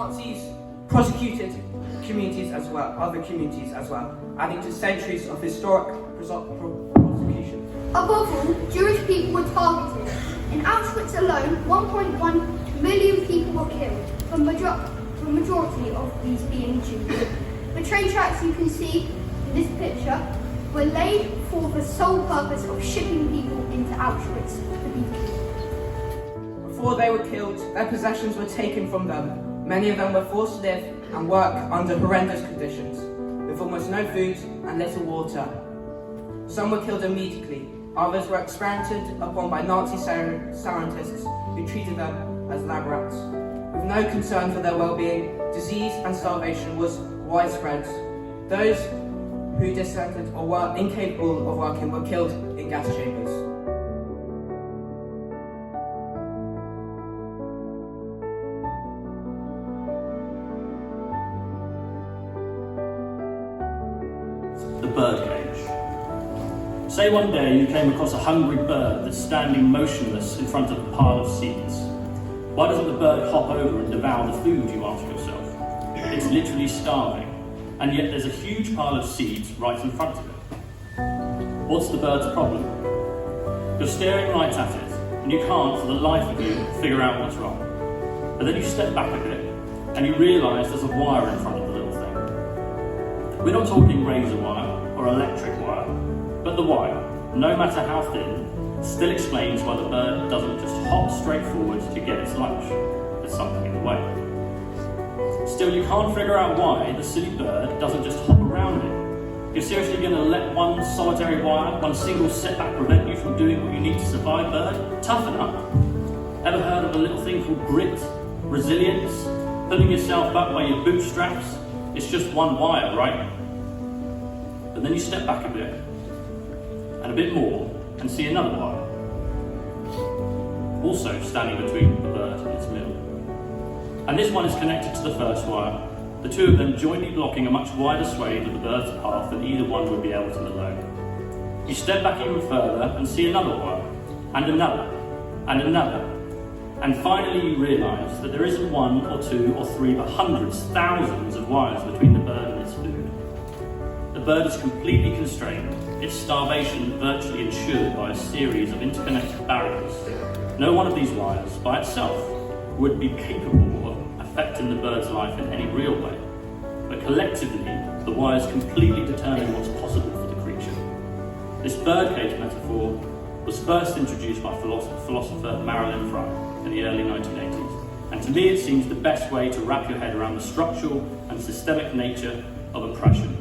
Nazis prosecuted other communities as well, adding to centuries of historic prosecution. Above all, Jewish people were targeted. In Auschwitz alone, 1.1 million people were killed, the majority of these being Jews. The train tracks you can see in this picture were laid for the sole purpose of shipping people into Auschwitz to be killed. Before they were killed, their possessions were taken from them. Many of them were forced to live and work under horrendous conditions, with almost no food and little water. Some were killed immediately, others were experimented upon by Nazi scientists who treated them as lab rats. With no concern for their well-being, disease and starvation was widespread. Those who dissented or were incapable of working were killed in gas chambers. The birdcage. Say one day you came across a hungry bird that's standing motionless in front of a pile of seeds. Why doesn't the bird hop over and devour the food, you ask yourself? It's literally starving, and yet there's a huge pile of seeds right in front of it. What's the bird's problem? You're staring right at it, and you can't, for the life of you, figure out what's wrong. But then you step back a bit, and you realise there's a wire in front of the little thing. We're not talking razor wire or electric wire, but the wire, no matter how thin, still explains why the bird doesn't just hop straight forward to get its lunch. There's something in the way. Still, you can't figure out why the silly bird doesn't just hop around it. You're seriously going to let one solitary wire, one single setback prevent you from doing what you need to survive, bird? Toughen up. Ever heard of a little thing called grit, resilience, pulling yourself up by your bootstraps? It's just one wire, right? But then you step back a bit, and a bit more, and see another wire, also standing between the bird and its meal. And this one is connected to the first wire, the two of them jointly blocking a much wider swathe of the bird's path than either one would be able to alone. You step back even further and see another wire, and another, and another, and finally you realise that there isn't one or two or three but hundreds, thousands of wires between the bird and its food. The bird is completely constrained, its starvation virtually ensured by a series of interconnected barriers. No one of these wires, by itself, would be capable of affecting the bird's life in any real way. But collectively, the wires completely determine what's possible for the creature. This birdcage metaphor was first introduced by philosopher Marilyn Fry in the early 1980s. And to me, it seems the best way to wrap your head around the structural and systemic nature of oppression